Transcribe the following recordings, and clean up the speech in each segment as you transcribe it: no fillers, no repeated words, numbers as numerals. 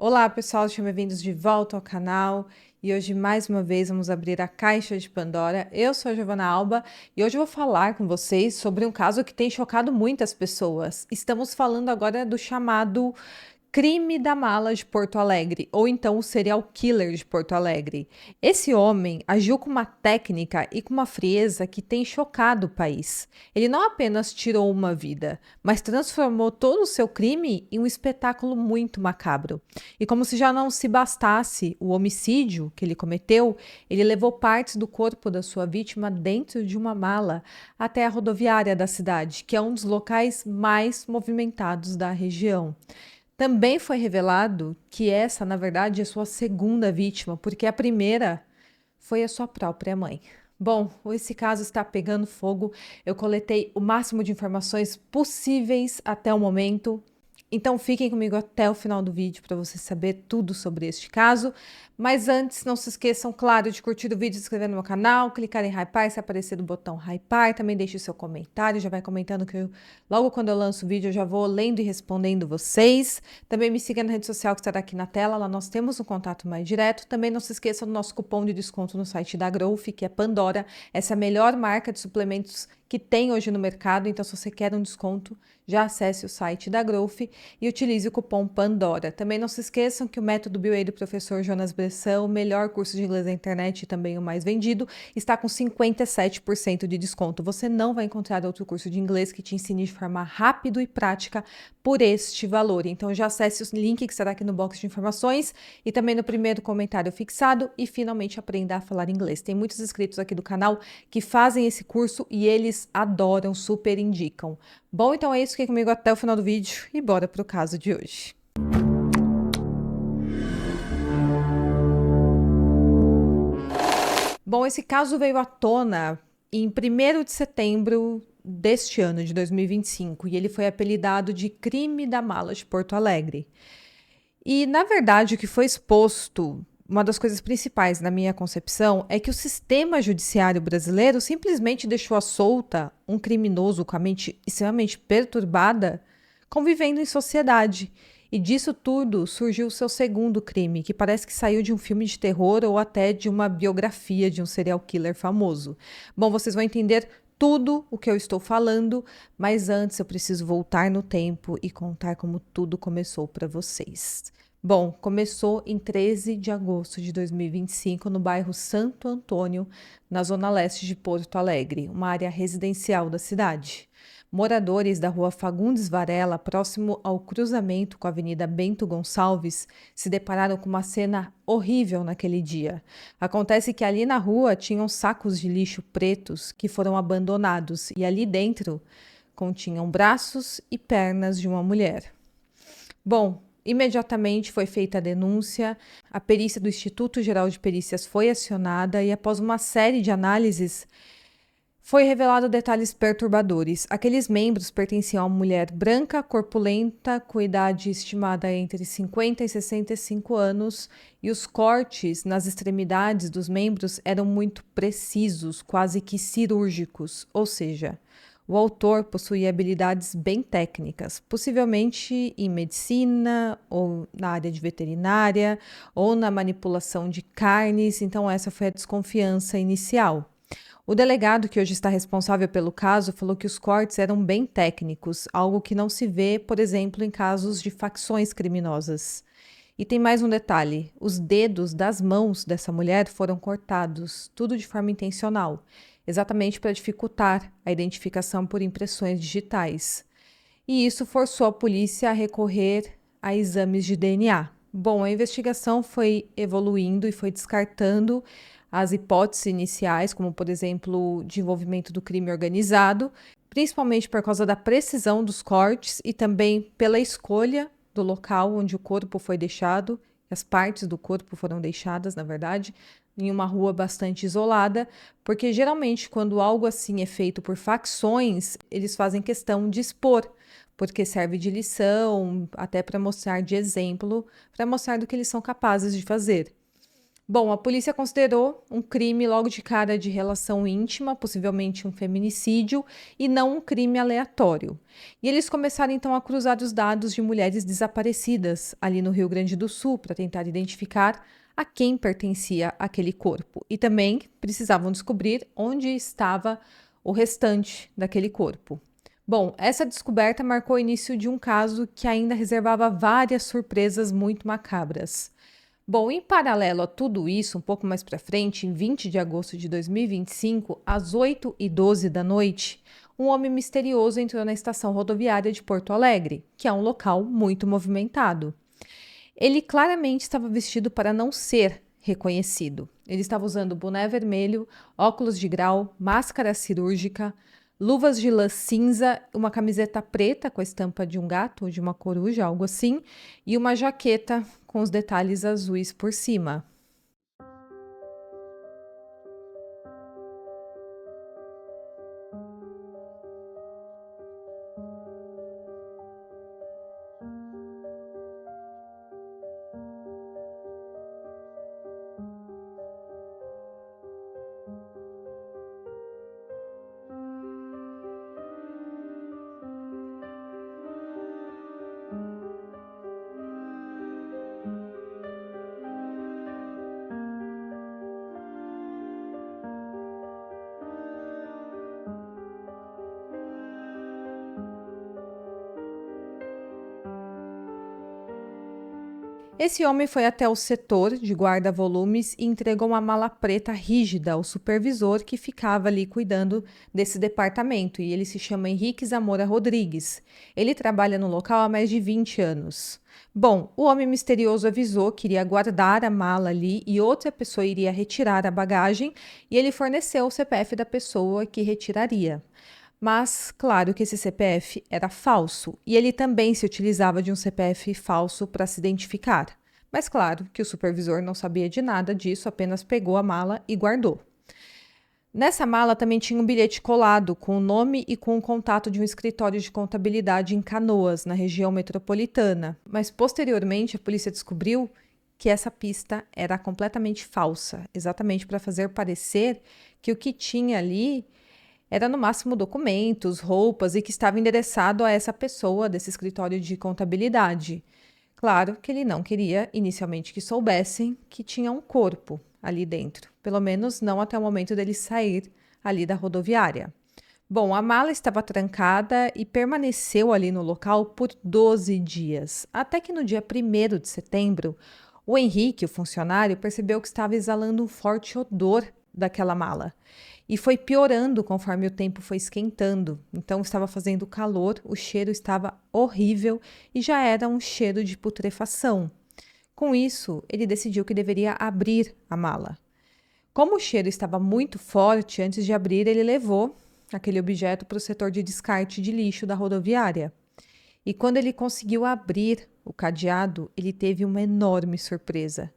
Olá pessoal, sejam bem-vindos de volta ao canal e hoje mais uma vez vamos abrir a caixa de Pandora. Eu sou a Giovana Alba e hoje eu vou falar com vocês sobre um caso que tem chocado muitas pessoas. Estamos falando agora do chamado Crime da Mala de Porto Alegre, ou então o serial killer de Porto Alegre. Esse homem agiu com uma técnica e com uma frieza que tem chocado o país. Ele não apenas tirou uma vida, mas transformou todo o seu crime em um espetáculo muito macabro. E como se já não se bastasse o homicídio que ele cometeu, ele levou partes do corpo da sua vítima dentro de uma mala até a rodoviária da cidade, que é um dos locais mais movimentados da região. Também foi revelado que essa, na verdade, é sua segunda vítima, porque a primeira foi a sua própria mãe. Bom, esse caso está pegando fogo. Eu coletei o máximo de informações possíveis até o momento. Então fiquem comigo até o final do vídeo para você saber tudo sobre este caso. Mas antes, não se esqueçam, claro, de curtir o vídeo, se inscrever no meu canal, clicar em hypar, se aparecer do botão hypar, também deixe o seu comentário, já vai comentando que logo quando eu lanço o vídeo eu já vou lendo e respondendo vocês. Também me siga na rede social que estará aqui na tela, lá nós temos um contato mais direto. Também não se esqueçam do nosso cupom de desconto no site da Growth, que é Pandora. Essa é a melhor marca de suplementos que tem hoje no mercado, então se você quer um desconto, já acesse o site da Growth e utilize o cupom Pandora. Também não se esqueçam que o método BioA do professor Jonas Bressan, o melhor curso de inglês da internet e também o mais vendido, está com 57% de desconto. Você não vai encontrar outro curso de inglês que te ensine de forma rápida e prática por este valor. Então já acesse o link que estará aqui no box de informações e também no primeiro comentário fixado e finalmente aprenda a falar inglês. Tem muitos inscritos aqui do canal que fazem esse curso e eles adoram, super indicam. Bom, então é isso, fiquem comigo até o final do vídeo e bora pro caso de hoje. Bom, esse caso veio à tona em 1º de setembro deste ano, de 2025, e ele foi apelidado de Crime da Mala de Porto Alegre. E, na verdade, o que foi exposto, uma das coisas principais na minha concepção, é que o sistema judiciário brasileiro simplesmente deixou à solta um criminoso com a mente extremamente perturbada, convivendo em sociedade. E disso tudo surgiu o seu segundo crime, que parece que saiu de um filme de terror ou até de uma biografia de um serial killer famoso. Bom, vocês vão entender tudo o que eu estou falando, mas antes eu preciso voltar no tempo e contar como tudo começou para vocês. Bom, começou em 13 de agosto de 2025 no bairro Santo Antônio, na zona leste de Porto Alegre, uma área residencial da cidade. Moradores da rua Fagundes Varela, próximo ao cruzamento com a Avenida Bento Gonçalves, se depararam com uma cena horrível naquele dia. Acontece que ali na rua tinham sacos de lixo pretos que foram abandonados e ali dentro continham braços e pernas de uma mulher. Bom, imediatamente foi feita a denúncia, a perícia do Instituto Geral de Perícias foi acionada e após uma série de análises foi revelado detalhes perturbadores. Aqueles membros pertenciam a uma mulher branca, corpulenta, com idade estimada entre 50 e 65 anos, e os cortes nas extremidades dos membros eram muito precisos, quase que cirúrgicos, ou seja, o autor possuía habilidades bem técnicas, possivelmente em medicina, ou na área de veterinária, ou na manipulação de carnes, então essa foi a desconfiança inicial. O delegado, que hoje está responsável pelo caso, falou que os cortes eram bem técnicos, algo que não se vê, por exemplo, em casos de facções criminosas. E tem mais um detalhe: os dedos das mãos dessa mulher foram cortados, tudo de forma intencional, exatamente para dificultar a identificação por impressões digitais. E isso forçou a polícia a recorrer a exames de DNA. Bom, a investigação foi evoluindo e foi descartando as hipóteses iniciais, como, por exemplo, de envolvimento do crime organizado, principalmente por causa da precisão dos cortes e também pela escolha do local onde o corpo foi deixado, as partes do corpo foram deixadas, na verdade, em uma rua bastante isolada, porque geralmente quando algo assim é feito por facções, eles fazem questão de expor, porque serve de lição, até para mostrar de exemplo, para mostrar do que eles são capazes de fazer. Bom, a polícia considerou um crime logo de cara de relação íntima, possivelmente um feminicídio, e não um crime aleatório. E eles começaram então a cruzar os dados de mulheres desaparecidas ali no Rio Grande do Sul para tentar identificar a quem pertencia aquele corpo. E também precisavam descobrir onde estava o restante daquele corpo. Bom, essa descoberta marcou o início de um caso que ainda reservava várias surpresas muito macabras. Bom, em paralelo a tudo isso, um pouco mais para frente, em 20 de agosto de 2025, às 8h12 da noite, um homem misterioso entrou na estação rodoviária de Porto Alegre, que é um local muito movimentado. Ele claramente estava vestido para não ser reconhecido. Ele estava usando boné vermelho, óculos de grau, máscara cirúrgica, luvas de lã cinza, uma camiseta preta com a estampa de um gato ou de uma coruja, algo assim, e uma jaqueta com os detalhes azuis por cima. Esse homem foi até o setor de guarda-volumes e entregou uma mala preta rígida ao supervisor que ficava ali cuidando desse departamento, e ele se chama Henrique Zamora Rodrigues. Ele trabalha no local há mais de 20 anos. Bom, o homem misterioso avisou que iria guardar a mala ali e outra pessoa iria retirar a bagagem, e ele forneceu o CPF da pessoa que retiraria. Mas, claro que esse CPF era falso e ele também se utilizava de um CPF falso para se identificar. Mas, claro que o supervisor não sabia de nada disso, apenas pegou a mala e guardou. Nessa mala também tinha um bilhete colado com o nome e com o contato de um escritório de contabilidade em Canoas, na região metropolitana. Mas, posteriormente, a polícia descobriu que essa pista era completamente falsa, exatamente para fazer parecer que o que tinha ali era no máximo documentos, roupas e que estava endereçado a essa pessoa desse escritório de contabilidade. Claro que ele não queria inicialmente que soubessem que tinha um corpo ali dentro, pelo menos não até o momento dele sair ali da rodoviária. Bom, a mala estava trancada e permaneceu ali no local por 12 dias, até que no dia 1º de setembro, o Henrique, o funcionário, percebeu que estava exalando um forte odor daquela mala. E foi piorando conforme o tempo foi esquentando. Então estava fazendo calor, o cheiro estava horrível e já era um cheiro de putrefação. Com isso, ele decidiu que deveria abrir a mala. Como o cheiro estava muito forte, antes de abrir, ele levou aquele objeto para o setor de descarte de lixo da rodoviária. E quando ele conseguiu abrir o cadeado, ele teve uma enorme surpresa.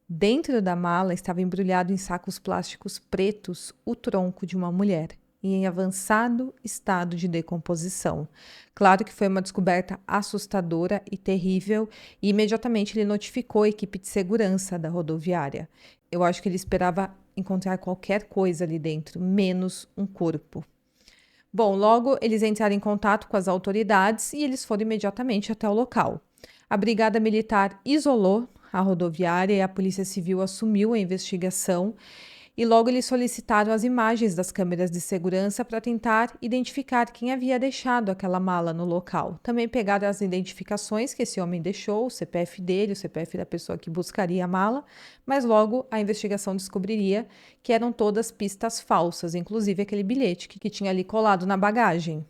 Dentro da mala estava embrulhado em sacos plásticos pretos o tronco de uma mulher, em avançado estado de decomposição. Claro que foi uma descoberta assustadora e terrível, e imediatamente ele notificou a equipe de segurança da rodoviária. Eu acho que ele esperava encontrar qualquer coisa ali dentro, menos um corpo. Bom, logo eles entraram em contato com as autoridades e eles foram imediatamente até o local. A Brigada Militar isolou a rodoviária e a Polícia Civil assumiu a investigação e logo eles solicitaram as imagens das câmeras de segurança para tentar identificar quem havia deixado aquela mala no local. Também pegaram as identificações que esse homem deixou, o CPF dele, o CPF da pessoa que buscaria a mala, mas logo a investigação descobriria que eram todas pistas falsas, inclusive aquele bilhete que tinha ali colado na bagagem.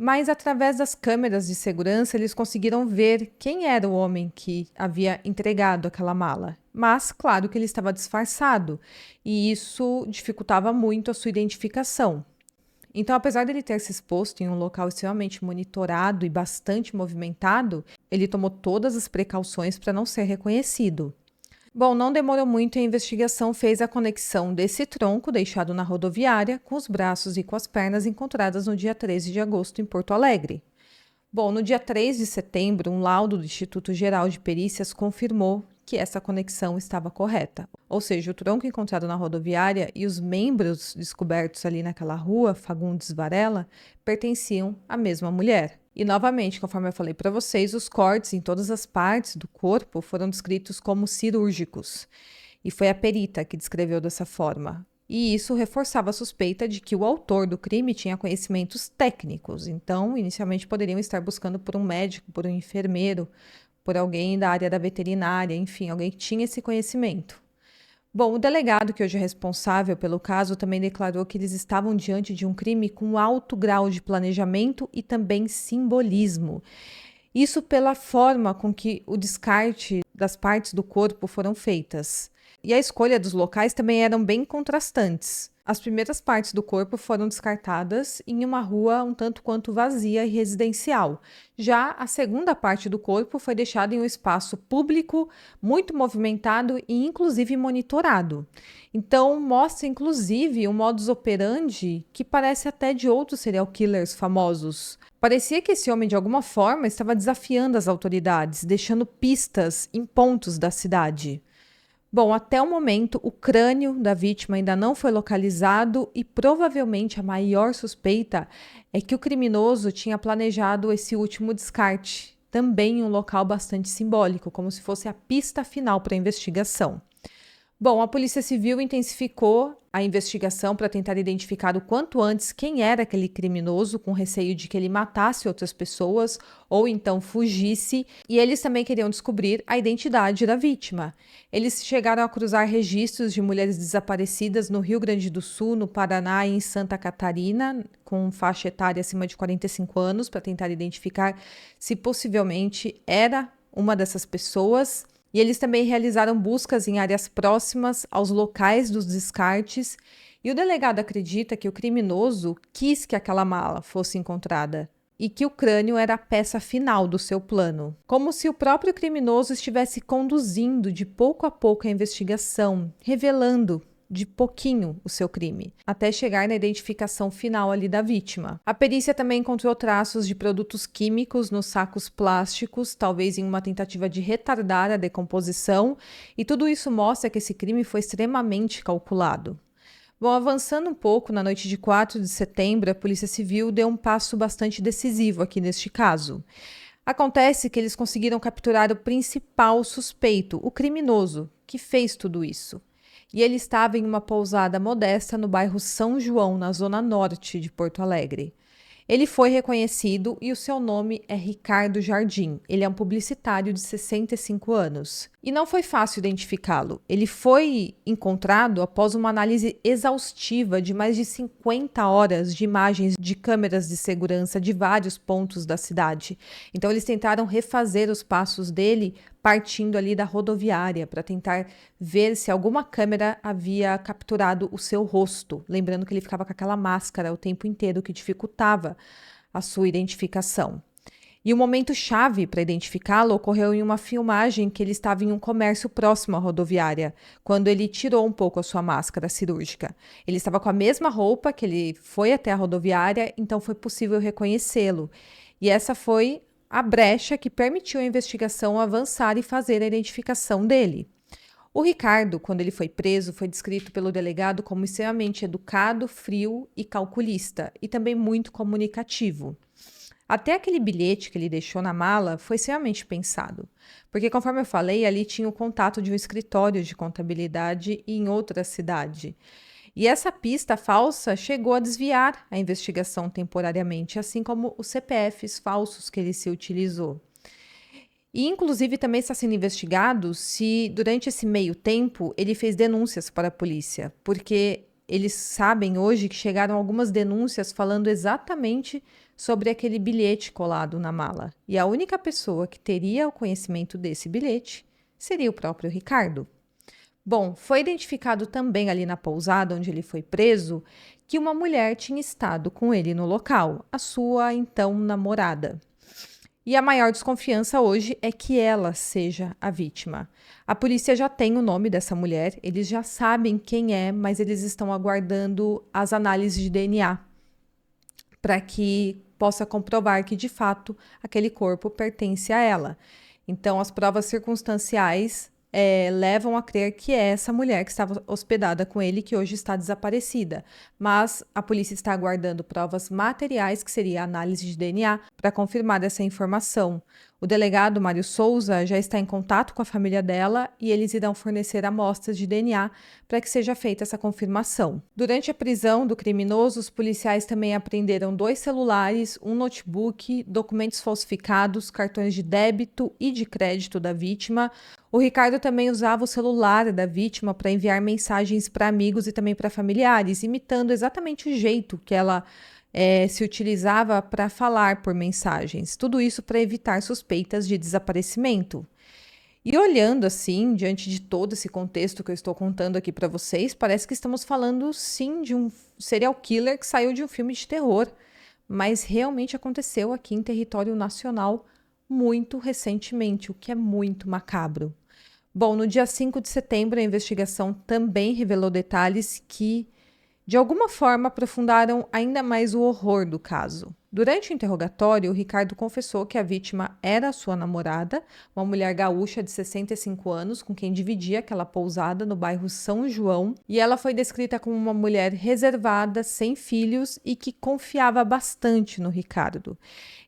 Mas através das câmeras de segurança, eles conseguiram ver quem era o homem que havia entregado aquela mala. Mas, claro que ele estava disfarçado, e isso dificultava muito a sua identificação. Então, apesar dele ter se exposto em um local extremamente monitorado e bastante movimentado, ele tomou todas as precauções para não ser reconhecido. Bom, não demorou muito e a investigação fez a conexão desse tronco deixado na rodoviária com os braços e com as pernas encontradas no dia 13 de agosto em Porto Alegre. Bom, no dia 3 de setembro, um laudo do Instituto Geral de Perícias confirmou que essa conexão estava correta. Ou seja, o tronco encontrado na rodoviária e os membros descobertos ali naquela rua, Fagundes Varela, pertenciam à mesma mulher. E novamente, conforme eu falei para vocês, os cortes em todas as partes do corpo foram descritos como cirúrgicos. E foi a perita que descreveu dessa forma. E isso reforçava a suspeita de que o autor do crime tinha conhecimentos técnicos. Então, inicialmente poderiam estar buscando por um médico, por um enfermeiro, por alguém da área da veterinária, enfim, alguém que tinha esse conhecimento. Bom, o delegado, que hoje é responsável pelo caso, também declarou que eles estavam diante de um crime com alto grau de planejamento e também simbolismo. Isso pela forma com que o descarte das partes do corpo foram feitas. E a escolha dos locais também eram bem contrastantes. As primeiras partes do corpo foram descartadas em uma rua um tanto quanto vazia e residencial. Já a segunda parte do corpo foi deixada em um espaço público, muito movimentado e inclusive monitorado. Então mostra inclusive um modus operandi que parece até de outros serial killers famosos. Parecia que esse homem, de alguma forma, estava desafiando as autoridades, deixando pistas em pontos da cidade. Bom, até o momento, o crânio da vítima ainda não foi localizado e provavelmente a maior suspeita é que o criminoso tinha planejado esse último descarte, também em um local bastante simbólico, como se fosse a pista final para a investigação. Bom, a Polícia Civil intensificou a investigação para tentar identificar o quanto antes quem era aquele criminoso, com receio de que ele matasse outras pessoas ou então fugisse, e eles também queriam descobrir a identidade da vítima. Eles chegaram a cruzar registros de mulheres desaparecidas no Rio Grande do Sul, no Paraná e em Santa Catarina, com faixa etária acima de 45 anos, para tentar identificar se possivelmente era uma dessas pessoas. E eles também realizaram buscas em áreas próximas aos locais dos descartes, e o delegado acredita que o criminoso quis que aquela mala fosse encontrada e que o crânio era a peça final do seu plano, como se o próprio criminoso estivesse conduzindo de pouco a pouco a investigação, revelando de pouquinho o seu crime, até chegar na identificação final ali da vítima. A perícia também encontrou traços de produtos químicos nos sacos plásticos, talvez em uma tentativa de retardar a decomposição, e tudo isso mostra que esse crime foi extremamente calculado. Bom, avançando um pouco, na noite de 4 de setembro, a Polícia Civil deu um passo bastante decisivo aqui neste caso. Acontece que eles conseguiram capturar o principal suspeito, o criminoso, que fez tudo isso. E ele estava em uma pousada modesta no bairro São João, na zona norte de Porto Alegre. Ele foi reconhecido e o seu nome é Ricardo Jardim. Ele é um publicitário de 65 anos. E não foi fácil identificá-lo. Ele foi encontrado após uma análise exaustiva de mais de 50 horas de imagens de câmeras de segurança de vários pontos da cidade. Então eles tentaram refazer os passos dele partindo ali da rodoviária para tentar ver se alguma câmera havia capturado o seu rosto. Lembrando que ele ficava com aquela máscara o tempo inteiro, que dificultava a sua identificação. E o momento chave para identificá-lo ocorreu em uma filmagem que ele estava em um comércio próximo à rodoviária, quando ele tirou um pouco a sua máscara cirúrgica. Ele estava com a mesma roupa que ele foi até a rodoviária, então foi possível reconhecê-lo. E essa foi a brecha que permitiu a investigação avançar e fazer a identificação dele. O Ricardo, quando ele foi preso, foi descrito pelo delegado como extremamente educado, frio e calculista, e também muito comunicativo. Até aquele bilhete que ele deixou na mala foi extremamente pensado, porque, conforme eu falei, ali tinha o contato de um escritório de contabilidade em outra cidade. E essa pista falsa chegou a desviar a investigação temporariamente, assim como os CPFs falsos que ele se utilizou. E, inclusive, também está sendo investigado se, durante esse meio tempo, ele fez denúncias para a polícia, porque eles sabem hoje que chegaram algumas denúncias falando exatamente sobre aquele bilhete colado na mala. E a única pessoa que teria o conhecimento desse bilhete seria o próprio Ricardo. Bom, foi identificado também ali na pousada onde ele foi preso que uma mulher tinha estado com ele no local, a sua então namorada. E a maior desconfiança hoje é que ela seja a vítima. A polícia já tem o nome dessa mulher, eles já sabem quem é, mas eles estão aguardando as análises de DNA para que possa comprovar que, de fato, aquele corpo pertence a ela. Então, as provas circunstanciais levam a crer que é essa mulher que estava hospedada com ele, que hoje está desaparecida. Mas a polícia está aguardando provas materiais, que seria a análise de DNA, para confirmar essa informação. O delegado Mário Souza já está em contato com a família dela e eles irão fornecer amostras de DNA para que seja feita essa confirmação. Durante a prisão do criminoso, os policiais também apreenderam 2 celulares, um notebook, documentos falsificados, cartões de débito e de crédito da vítima. O Ricardo também usava o celular da vítima para enviar mensagens para amigos e também para familiares, imitando exatamente o jeito que ela se utilizava para falar por mensagens. Tudo isso para evitar suspeitas de desaparecimento. E olhando assim, diante de todo esse contexto que eu estou contando aqui para vocês, parece que estamos falando sim de um serial killer que saiu de um filme de terror, mas realmente aconteceu aqui em território nacional muito recentemente, o que é muito macabro. Bom, no dia 5 de setembro, a investigação também revelou detalhes que, de alguma forma, aprofundaram ainda mais o horror do caso. Durante o interrogatório, o Ricardo confessou que a vítima era sua namorada, uma mulher gaúcha de 65 anos, com quem dividia aquela pousada no bairro São João, e ela foi descrita como uma mulher reservada, sem filhos e que confiava bastante no Ricardo.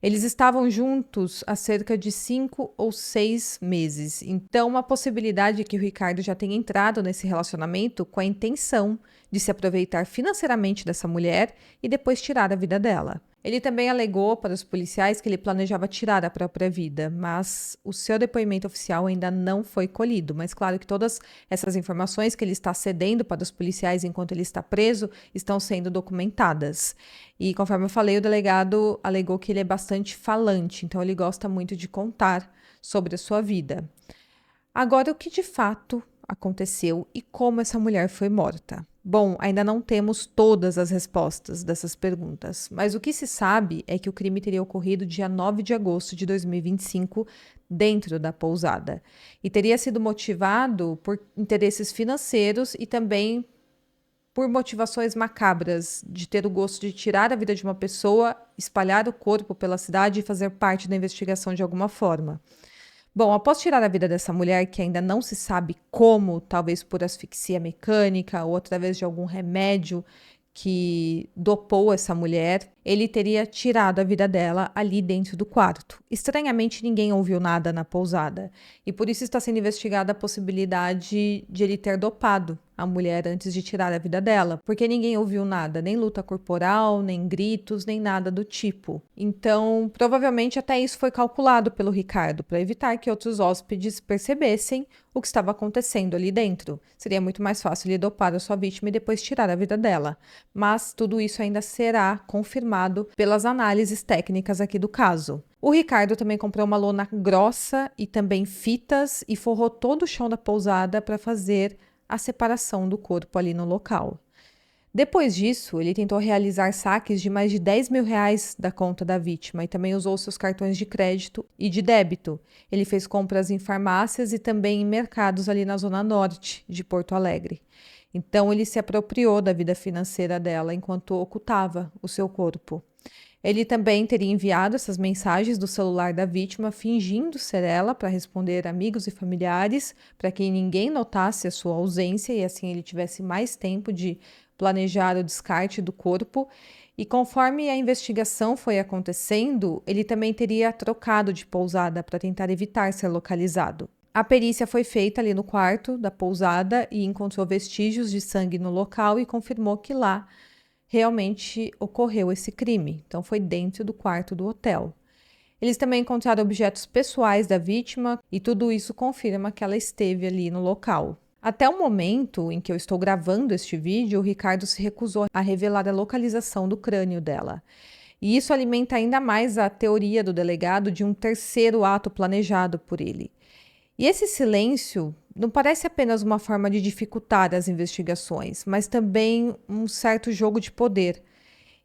Eles estavam juntos há cerca de 5 ou 6 meses, então uma possibilidade é que o Ricardo já tenha entrado nesse relacionamento com a intenção de se aproveitar financeiramente dessa mulher e depois tirar a vida dela. Ele também alegou para os policiais que ele planejava tirar a própria vida, mas o seu depoimento oficial ainda não foi colhido. Mas claro que todas essas informações que ele está cedendo para os policiais enquanto ele está preso estão sendo documentadas. E conforme eu falei, o delegado alegou que ele é bastante falante, então ele gosta muito de contar sobre a sua vida. Agora, o que de fato aconteceu e como essa mulher foi morta? Bom, ainda não temos todas as respostas dessas perguntas, mas o que se sabe é que o crime teria ocorrido dia 9 de agosto de 2025, dentro da pousada, e teria sido motivado por interesses financeiros e também por motivações macabras, de ter o gosto de tirar a vida de uma pessoa, espalhar o corpo pela cidade e fazer parte da investigação de alguma forma. Bom, após tirar a vida dessa mulher, que ainda não se sabe como, talvez por asfixia mecânica ou através de algum remédio que dopou essa mulher, ele teria tirado a vida dela ali dentro do quarto. Estranhamente, ninguém ouviu nada na pousada, e por isso está sendo investigada a possibilidade de ele ter dopado a mulher antes de tirar a vida dela, porque ninguém ouviu nada, nem luta corporal, nem gritos, nem nada do tipo. Então, provavelmente até isso foi calculado pelo Ricardo, para evitar que outros hóspedes percebessem o que estava acontecendo ali dentro. Seria muito mais fácil ele dopar a sua vítima e depois tirar a vida dela. Mas tudo isso ainda será confirmado pelas análises técnicas aqui do caso. O Ricardo também comprou uma lona grossa e também fitas e forrou todo o chão da pousada para fazer a separação do corpo ali no local. Depois disso, ele tentou realizar saques de mais de R$ 10 mil da conta da vítima e também usou seus cartões de crédito e de débito. Ele fez compras em farmácias e também em mercados ali na zona norte de Porto Alegre. Então, ele se apropriou da vida financeira dela enquanto ocultava o seu corpo. Ele também teria enviado essas mensagens do celular da vítima, fingindo ser ela, para responder amigos e familiares, para que ninguém notasse a sua ausência e assim ele tivesse mais tempo de planejar o descarte do corpo. E conforme a investigação foi acontecendo, ele também teria trocado de pousada para tentar evitar ser localizado. A perícia foi feita ali no quarto da pousada e encontrou vestígios de sangue no local e confirmou que lá realmente ocorreu esse crime. Então, foi dentro do quarto do hotel. Eles também encontraram objetos pessoais da vítima e tudo isso confirma que ela esteve ali no local. Até o momento em que eu estou gravando este vídeo, o Ricardo se recusou a revelar a localização do crânio dela. E isso alimenta ainda mais a teoria do delegado de um terceiro ato planejado por ele. E esse silêncio não parece apenas uma forma de dificultar as investigações, mas também um certo jogo de poder.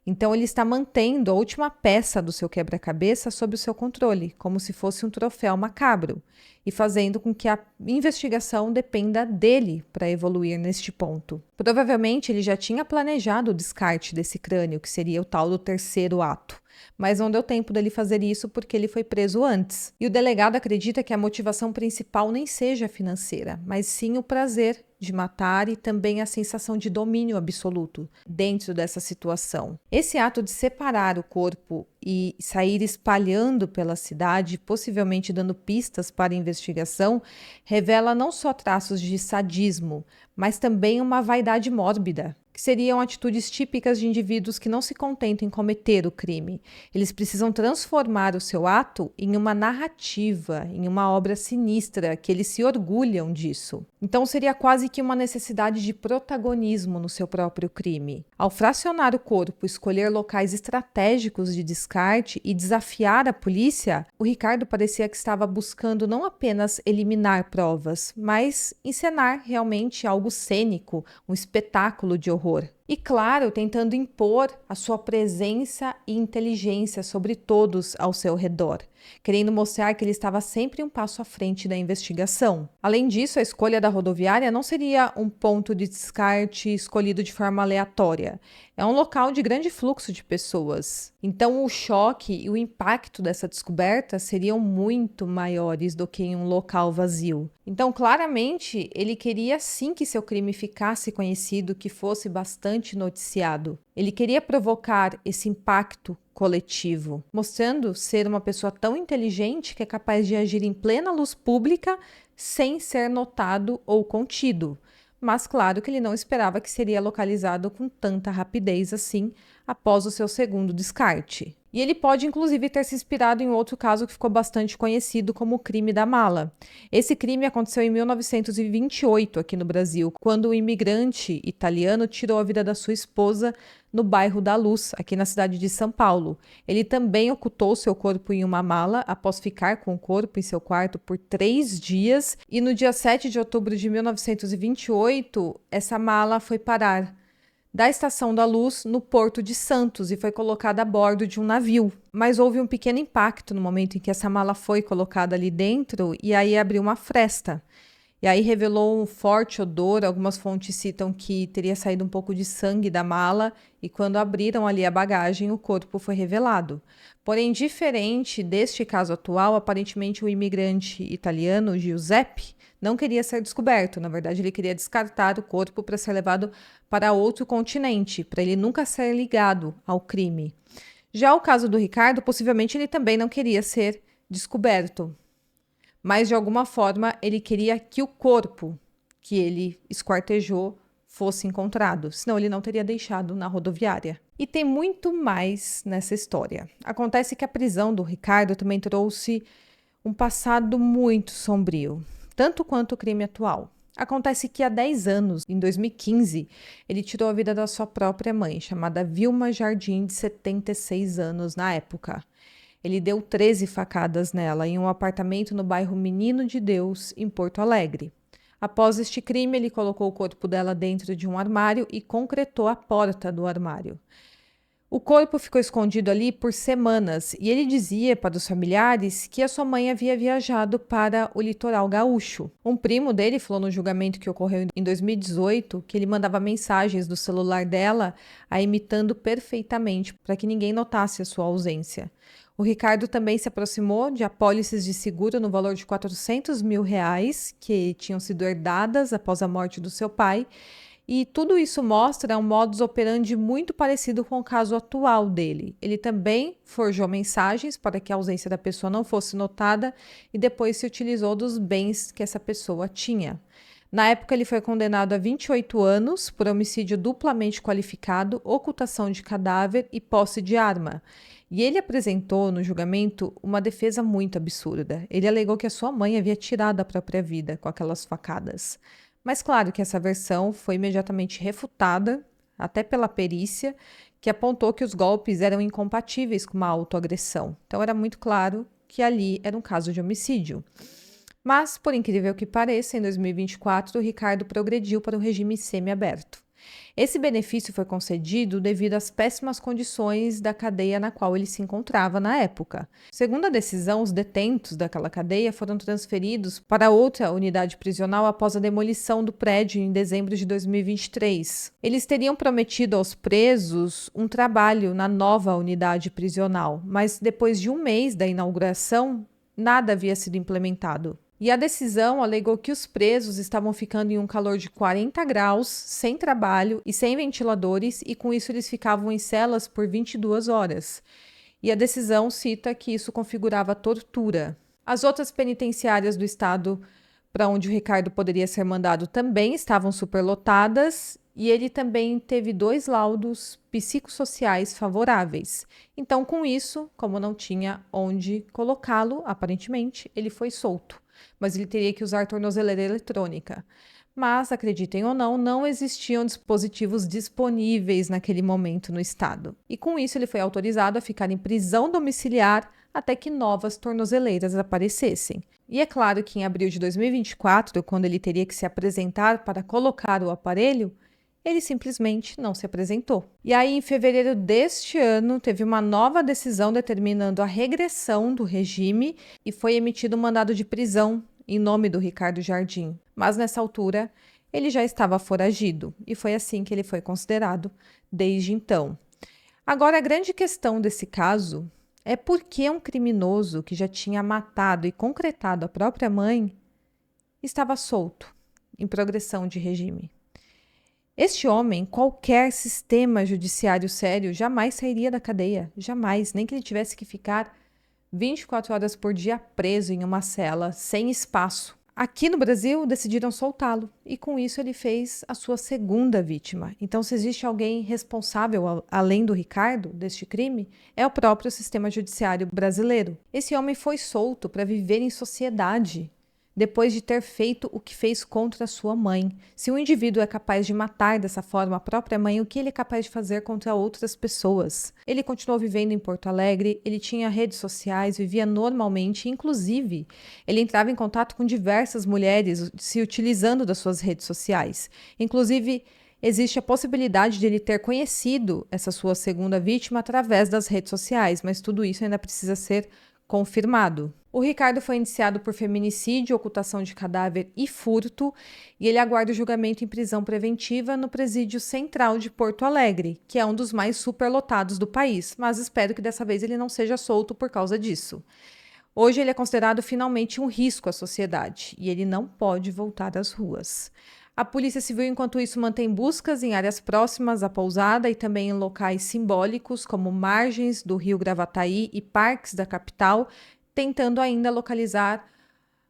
Então, ele está mantendo a última peça do seu quebra-cabeça sob o seu controle, como se fosse um troféu macabro. e fazendo com que a investigação dependa dele para evoluir neste ponto. Provavelmente ele já tinha planejado o descarte desse crânio, que seria o tal do terceiro ato. Mas não deu tempo dele fazer isso porque ele foi preso antes. E o delegado acredita que a motivação principal nem seja financeira, mas sim o prazer de matar e também a sensação de domínio absoluto dentro dessa situação. Esse ato de separar o corpo e sair espalhando pela cidade, possivelmente dando pistas para a investigação, revela não só traços de sadismo, mas também uma vaidade mórbida, que seriam atitudes típicas de indivíduos que não se contentam em cometer o crime. Eles precisam transformar o seu ato em uma narrativa, em uma obra sinistra, que eles se orgulham disso. Então seria quase que uma necessidade de protagonismo no seu próprio crime. Ao fracionar o corpo, escolher locais estratégicos de descarte e desafiar a polícia, o Ricardo parecia que estava buscando não apenas eliminar provas, mas encenar realmente algo cênico, um espetáculo de horror. E claro, tentando impor a sua presença e inteligência sobre todos ao seu redor, querendo mostrar que ele estava sempre um passo à frente da investigação. Além disso, a escolha da rodoviária não seria um ponto de descarte escolhido de forma aleatória. É um local de grande fluxo de pessoas. Então, o choque e o impacto dessa descoberta seriam muito maiores do que em um local vazio. Então, claramente, ele queria sim que seu crime ficasse conhecido, que fosse bastante noticiado. Ele queria provocar esse impacto coletivo, mostrando ser uma pessoa tão inteligente que é capaz de agir em plena luz pública sem ser notado ou contido. Mas claro que ele não esperava que seria localizado com tanta rapidez assim após o seu segundo descarte. E ele pode inclusive ter se inspirado em outro caso que ficou bastante conhecido como o crime da mala. Esse crime aconteceu em 1928 aqui no Brasil, quando um imigrante italiano tirou a vida da sua esposa no bairro da Luz, aqui na cidade de São Paulo. Ele também ocultou seu corpo em uma mala após ficar com o corpo em seu quarto por 3 dias e no dia 7 de outubro de 1928, essa mala foi parar da Estação da Luz no Porto de Santos e foi colocada a bordo de um navio. Mas houve um pequeno impacto no momento em que essa mala foi colocada ali dentro e aí abriu uma fresta. E aí revelou um forte odor, algumas fontes citam que teria saído um pouco de sangue da mala e quando abriram ali a bagagem, o corpo foi revelado. Porém, diferente deste caso atual, aparentemente o imigrante italiano Giuseppe não queria ser descoberto. Na verdade, ele queria descartar o corpo para ser levado para outro continente, para ele nunca ser ligado ao crime. Já o caso do Ricardo, possivelmente ele também não queria ser descoberto. Mas, de alguma forma, ele queria que o corpo que ele esquartejou fosse encontrado, senão ele não teria deixado na rodoviária. E tem muito mais nessa história. Acontece que a prisão do Ricardo também trouxe um passado muito sombrio, tanto quanto o crime atual. Acontece que há 10 anos, em 2015, ele tirou a vida da sua própria mãe, chamada Vilma Jardim, de 76 anos na época. Ele deu 13 facadas nela em um apartamento no bairro Menino de Deus, em Porto Alegre. Após este crime, ele colocou o corpo dela dentro de um armário e concretou a porta do armário. O corpo ficou escondido ali por semanas e ele dizia para os familiares que a sua mãe havia viajado para o litoral gaúcho. Um primo dele falou no julgamento que ocorreu em 2018 que ele mandava mensagens do celular dela, a imitando perfeitamente para que ninguém notasse a sua ausência. O Ricardo também se aproximou de apólices de seguro no valor de R$400 mil que tinham sido herdadas após a morte do seu pai. E tudo isso mostra um modus operandi muito parecido com o caso atual dele. Ele também forjou mensagens para que a ausência da pessoa não fosse notada e depois se utilizou dos bens que essa pessoa tinha. Na época, ele foi condenado a 28 anos por homicídio duplamente qualificado, ocultação de cadáver e posse de arma. E ele apresentou no julgamento uma defesa muito absurda. Ele alegou que a sua mãe havia tirado a própria vida com aquelas facadas. Mas claro que essa versão foi imediatamente refutada, até pela perícia, que apontou que os golpes eram incompatíveis com uma autoagressão. Então era muito claro que ali era um caso de homicídio. Mas, por incrível que pareça, em 2024, o Ricardo progrediu para o regime semiaberto. Esse benefício foi concedido devido às péssimas condições da cadeia na qual ele se encontrava na época. Segundo a decisão, os detentos daquela cadeia foram transferidos para outra unidade prisional após a demolição do prédio em dezembro de 2023. Eles teriam prometido aos presos um trabalho na nova unidade prisional, mas depois de um mês da inauguração, nada havia sido implementado. E a decisão alegou que os presos estavam ficando em um calor de 40 graus, sem trabalho e sem ventiladores, e com isso eles ficavam em celas por 22 horas. E a decisão cita que isso configurava tortura. As outras penitenciárias do estado para onde o Ricardo poderia ser mandado também estavam superlotadas, e ele também teve 2 laudos psicossociais favoráveis. Então, com isso, como não tinha onde colocá-lo, aparentemente, ele foi solto. Mas ele teria que usar tornozeleira eletrônica. Mas, acreditem ou não, não existiam dispositivos disponíveis naquele momento no estado. E com isso ele foi autorizado a ficar em prisão domiciliar até que novas tornozeleiras aparecessem. E é claro que em abril de 2024, quando ele teria que se apresentar para colocar o aparelho, ele simplesmente não se apresentou. E aí, em fevereiro deste ano, teve uma nova decisão determinando a regressão do regime e foi emitido um mandado de prisão em nome do Ricardo Jardim. Mas nessa altura, ele já estava foragido e foi assim que ele foi considerado desde então. Agora, a grande questão desse caso é por que um criminoso que já tinha matado e concretado a própria mãe estava solto, em progressão de regime. Este homem, qualquer sistema judiciário sério, jamais sairia da cadeia. Jamais. Nem que ele tivesse que ficar 24 horas por dia preso em uma cela, sem espaço. Aqui no Brasil, decidiram soltá-lo. E com isso ele fez a sua segunda vítima. Então, se existe alguém responsável, além do Ricardo, deste crime, é o próprio sistema judiciário brasileiro. Esse homem foi solto para viver em sociedade, depois de ter feito o que fez contra a sua mãe. Se um indivíduo é capaz de matar dessa forma a própria mãe, o que ele é capaz de fazer contra outras pessoas? Ele continuou vivendo em Porto Alegre, ele tinha redes sociais, vivia normalmente, inclusive, ele entrava em contato com diversas mulheres se utilizando das suas redes sociais. Inclusive, existe a possibilidade de ele ter conhecido essa sua segunda vítima através das redes sociais, mas tudo isso ainda precisa ser confirmado. O Ricardo foi indiciado por feminicídio, ocultação de cadáver e furto, e ele aguarda o julgamento em prisão preventiva no Presídio Central de Porto Alegre, que é um dos mais superlotados do país, mas espero que dessa vez ele não seja solto por causa disso. Hoje ele é considerado finalmente um risco à sociedade, e ele não pode voltar às ruas. A Polícia Civil, enquanto isso, mantém buscas em áreas próximas à pousada e também em locais simbólicos, como margens do rio Gravataí e parques da capital, tentando ainda localizar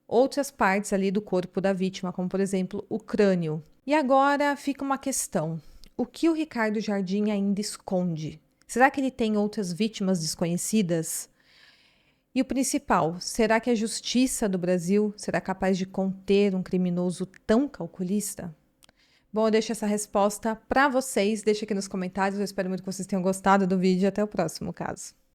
outras partes ali do corpo da vítima, como, por exemplo, o crânio. E agora fica uma questão. O que o Ricardo Jardim ainda esconde? Será que ele tem outras vítimas desconhecidas? E o principal, será que a justiça do Brasil será capaz de conter um criminoso tão calculista? Bom, eu deixo essa resposta para vocês, deixa aqui nos comentários, eu espero muito que vocês tenham gostado do vídeo e até o próximo caso.